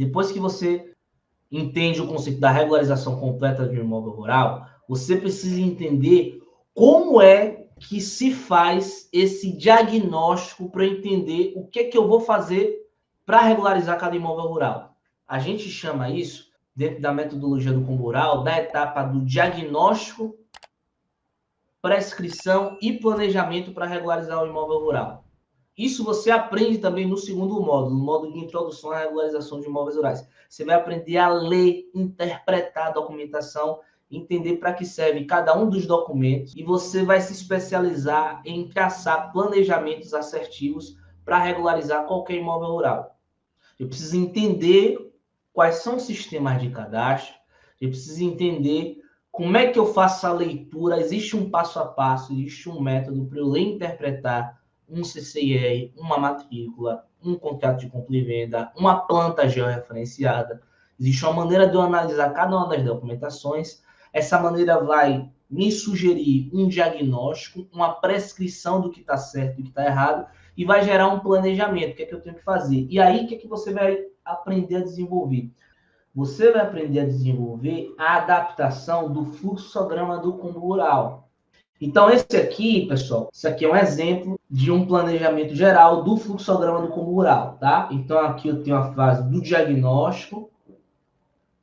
Depois que você entende o conceito da regularização completa de um imóvel rural, você precisa entender como é que se faz esse diagnóstico para entender o que eu vou fazer para regularizar cada imóvel rural. A gente chama isso, dentro da metodologia do Combo Rural, da etapa do diagnóstico, prescrição e planejamento para regularizar o imóvel rural. Isso você aprende também no segundo módulo, no módulo de introdução à regularização de imóveis rurais. Você vai aprender a ler, interpretar a documentação, entender para que serve cada um dos documentos e você vai se especializar em traçar planejamentos assertivos para regularizar qualquer imóvel rural. Eu preciso entender quais são os sistemas de cadastro, eu preciso entender como é que eu faço a leitura, existe um passo a passo, existe um método para eu ler e interpretar um CCIR, uma matrícula, um contrato de compra e venda, uma planta georreferenciada. Existe uma maneira de eu analisar cada uma das documentações. Essa maneira vai me sugerir um diagnóstico, uma prescrição do que está certo e do que está errado, e vai gerar um planejamento, o que é que eu tenho que fazer. E aí, o que é que você vai aprender a desenvolver? Você vai aprender a desenvolver a adaptação do fluxograma do Combo Rural. Então, esse aqui, pessoal, isso aqui é um exemplo de um planejamento geral do fluxograma do Combo Rural, tá? Então, aqui eu tenho a fase do diagnóstico,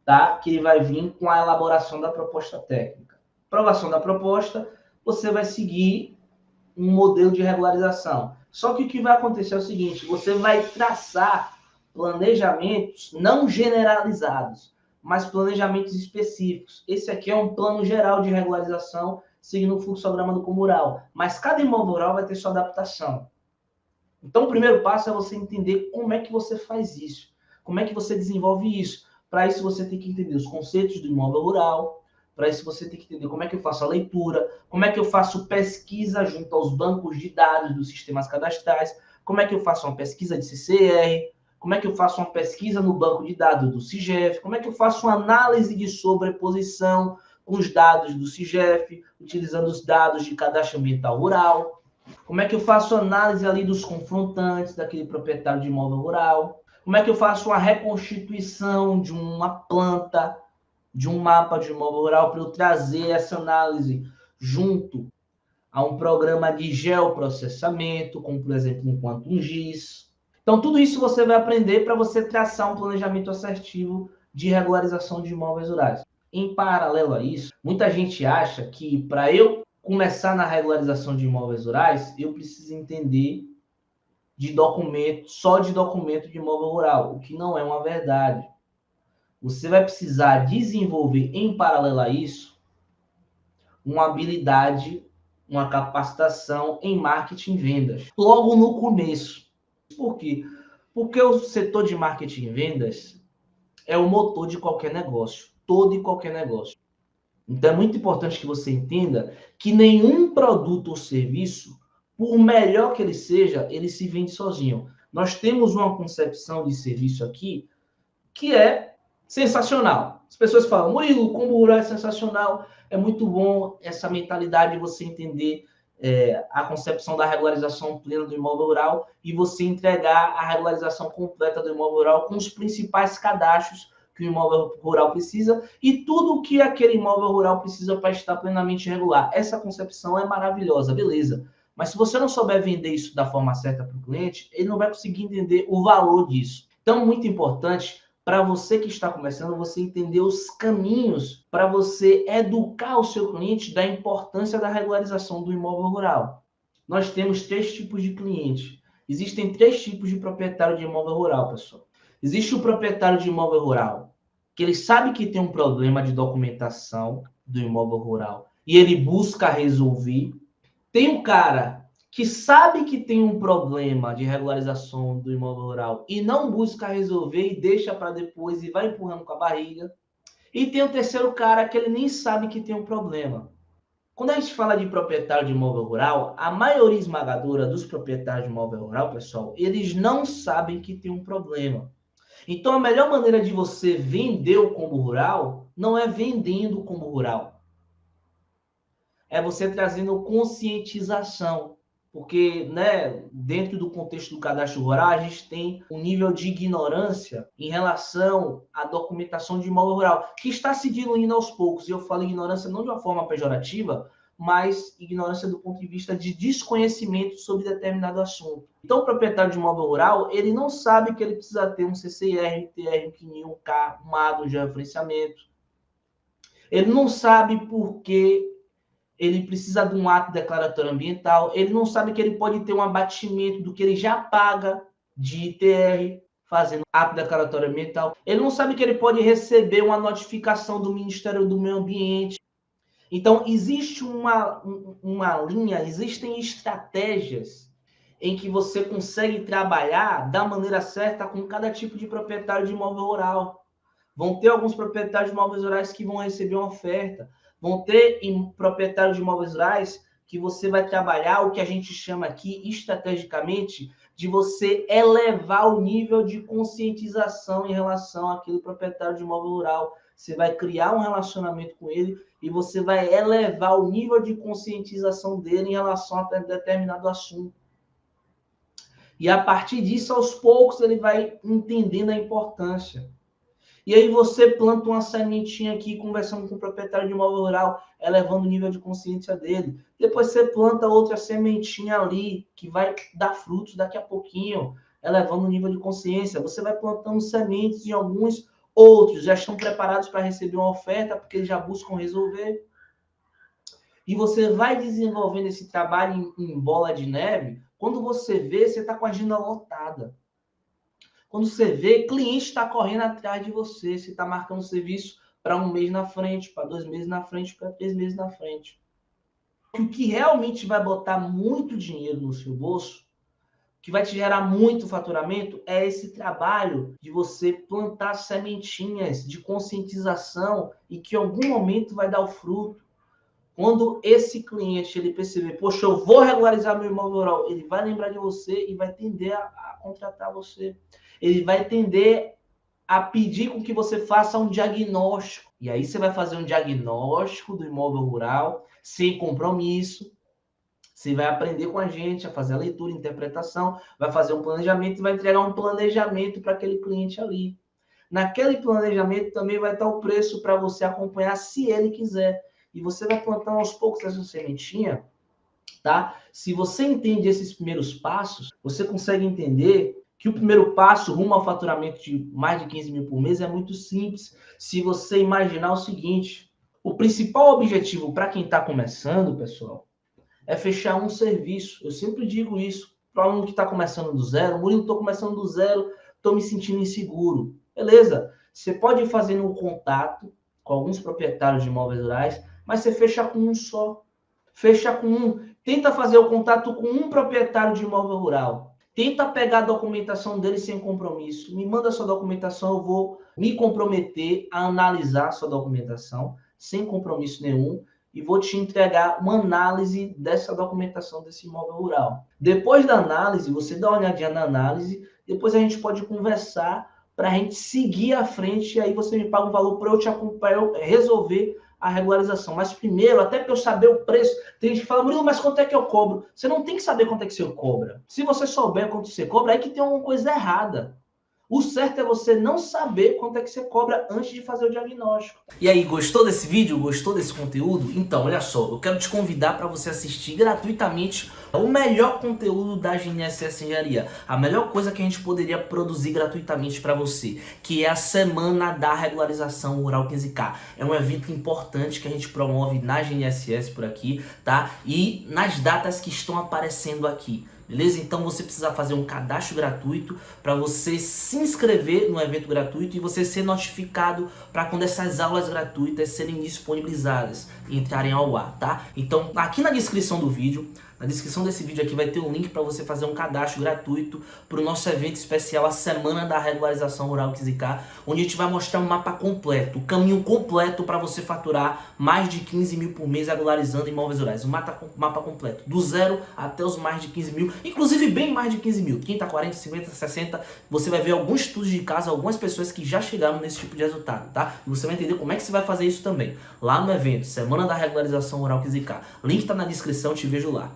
tá? Que vai vir com a elaboração da proposta técnica. Aprovação da proposta, você vai seguir um modelo de regularização. Só que o que vai acontecer é o seguinte, você vai traçar planejamentos não generalizados, mas planejamentos específicos. Esse aqui é um plano geral de regularização seguindo o fluxograma do Combo Rural. Mas cada imóvel rural vai ter sua adaptação. Então, o primeiro passo é você entender como é que você faz isso. Como é que você desenvolve isso. Para isso, você tem que entender os conceitos do imóvel rural. Para isso, você tem que entender como é que eu faço a leitura, como é que eu faço pesquisa junto aos bancos de dados dos sistemas cadastrais, como é que eu faço uma pesquisa de CCR, como é que eu faço uma pesquisa no banco de dados do CIGEF, como é que eu faço uma análise de sobreposição com os dados do CIGEF, utilizando os dados de cadastro ambiental rural, como é que eu faço análise ali dos confrontantes daquele proprietário de imóvel rural, como é que eu faço uma reconstituição de uma planta, de um mapa de imóvel rural para eu trazer essa análise junto a um programa de geoprocessamento, como por exemplo um Quantum GIS. Então tudo isso você vai aprender para você traçar um planejamento assertivo de regularização de imóveis rurais. Em paralelo a isso, muita gente acha que para eu começar na regularização de imóveis rurais, eu preciso entender de documento, só de documento de imóvel rural, o que não é uma verdade. Você vai precisar desenvolver, em paralelo a isso, uma habilidade, uma capacitação em marketing e vendas. Logo no começo. Por quê? Porque o setor de marketing e vendas é o motor de qualquer negócio. Todo e qualquer negócio. Então, é muito importante que você entenda que nenhum produto ou serviço, por melhor que ele seja, ele se vende sozinho. Nós temos uma concepção de serviço aqui que é sensacional. As pessoas falam, Murilo, o Combo Rural é sensacional, é muito bom essa mentalidade de você entender a concepção da regularização plena do imóvel rural e você entregar a regularização completa do imóvel rural com os principais cadastros que o imóvel rural precisa e tudo o que aquele imóvel rural precisa para estar plenamente regular. Essa concepção é maravilhosa, beleza. Mas se você não souber vender isso da forma certa para o cliente, ele não vai conseguir entender o valor disso. Então, muito importante para você que está começando, você entender os caminhos para você educar o seu cliente da importância da regularização do imóvel rural. Nós temos 3 tipos de clientes. Existem 3 tipos de proprietário de imóvel rural, pessoal. Existe o proprietário de imóvel rural, que ele sabe que tem um problema de documentação do imóvel rural e ele busca resolver. Tem um cara que sabe que tem um problema de regularização do imóvel rural e não busca resolver e deixa para depois e vai empurrando com a barriga. E tem o terceiro cara que ele nem sabe que tem um problema. Quando a gente fala de proprietário de imóvel rural, a maioria esmagadora dos proprietários de imóvel rural, pessoal, eles não sabem que tem um problema. Então, a melhor maneira de você vender o Combo Rural não é vendendo o Combo Rural. É você trazendo conscientização. Porque, né, dentro do contexto do cadastro rural, a gente tem um nível de ignorância em relação à documentação de imóvel rural, que está se diluindo aos poucos. E eu falo ignorância não de uma forma pejorativa, mas ignorância do ponto de vista de desconhecimento sobre determinado assunto. Então, o proprietário de imóvel rural, ele não sabe que ele precisa ter um CCR, TR, um CNI, um K, um ADO de referenciamento. Ele não sabe por que ele precisa de um ato declaratório ambiental, ele não sabe que ele pode ter um abatimento do que ele já paga de ITR, fazendo ato declaratório ambiental. Ele não sabe que ele pode receber uma notificação do Ministério do Meio Ambiente. Então, existe uma linha, existem estratégias em que você consegue trabalhar da maneira certa com cada tipo de proprietário de imóvel rural. Vão ter alguns proprietários de imóveis rurais que vão receber uma oferta. Vão ter proprietários de imóveis rurais que você vai trabalhar o que a gente chama aqui, estrategicamente, de você elevar o nível de conscientização em relação àquele proprietário de imóvel rural. Você vai criar um relacionamento com ele e você vai elevar o nível de conscientização dele em relação a determinado assunto. E a partir disso, aos poucos, ele vai entendendo a importância. E aí você planta uma sementinha aqui, conversando com o proprietário de imóvel rural, elevando o nível de consciência dele. Depois você planta outra sementinha ali, que vai dar frutos daqui a pouquinho, elevando o nível de consciência. Você vai plantando sementes e alguns outros já estão preparados para receber uma oferta, porque eles já buscam resolver. E você vai desenvolvendo esse trabalho em bola de neve. Quando você vê, você está com a agenda lotada. Quando você vê, cliente está correndo atrás de você, você está marcando serviço para 1 mês na frente, para 2 meses na frente, para 3 meses na frente. O que realmente vai botar muito dinheiro no seu bolso, que vai te gerar muito faturamento, é esse trabalho de você plantar sementinhas de conscientização e que em algum momento vai dar o fruto. Quando esse cliente ele perceber, poxa, eu vou regularizar meu imóvel rural, ele vai lembrar de você e vai tender a contratar você. Ele vai tender a pedir com que você faça um diagnóstico. E aí você vai fazer um diagnóstico do imóvel rural, sem compromisso. Você vai aprender com a gente a fazer a leitura, a interpretação, vai fazer um planejamento e vai entregar um planejamento para aquele cliente ali. Naquele planejamento também vai estar o preço para você acompanhar, se ele quiser. E você vai plantando aos poucos essa sementinha, tá? Se você entende esses primeiros passos, você consegue entender que o primeiro passo rumo ao faturamento de mais de 15 mil por mês é muito simples. Se você imaginar o seguinte, o principal objetivo para quem está começando, pessoal, é fechar um serviço. Eu sempre digo isso para o aluno que está começando do zero. Murilo, estou começando do zero, estou me sentindo inseguro. Beleza, você pode ir fazendo um contato com alguns proprietários de imóveis rurais, mas você fecha com um só. Fecha com um. Tenta fazer o contato com um proprietário de imóvel rural. Tenta pegar a documentação dele sem compromisso. Me manda a sua documentação, eu vou me comprometer a analisar a sua documentação sem compromisso nenhum e vou te entregar uma análise dessa documentação desse imóvel rural. Depois da análise, você dá uma olhadinha na análise, depois a gente pode conversar para a gente seguir à frente e aí você me paga um valor para eu te acompanhar, eu resolver a regularização. Mas primeiro, até para eu saber o preço, tem gente que fala, Murilo, mas quanto é que eu cobro? Você não tem que saber quanto é que você cobra. Se você souber quanto você cobra, é que tem alguma coisa errada. O certo é você não saber quanto é que você cobra antes de fazer o diagnóstico. E aí, gostou desse vídeo? Gostou desse conteúdo? Então, olha só, eu quero te convidar para você assistir gratuitamente o melhor conteúdo da GNSS Engenharia. A melhor coisa que a gente poderia produzir gratuitamente para você, que é a Semana da Regularização Rural 15K. É um evento importante que a gente promove na GNSS por aqui, tá? E nas datas que estão aparecendo aqui. Beleza? Então você precisa fazer um cadastro gratuito para você se inscrever no evento gratuito e você ser notificado para quando essas aulas gratuitas serem disponibilizadas e entrarem ao ar, tá? Então aqui na descrição do vídeo, na descrição desse vídeo aqui vai ter um link para você fazer um cadastro gratuito para o nosso evento especial, a Semana da Regularização Rural 15K, onde a gente vai mostrar um mapa completo, o caminho completo para você faturar mais de 15 mil por mês regularizando imóveis rurais. Um mapa completo, do zero até os mais de 15 mil, inclusive bem mais de 15 mil, 30, 40, 50, 60, você vai ver alguns estudos de caso, algumas pessoas que já chegaram nesse tipo de resultado, tá? E você vai entender como é que você vai fazer isso também, lá no evento, Semana da Regularização Rural 15K. Link tá na descrição, te vejo lá.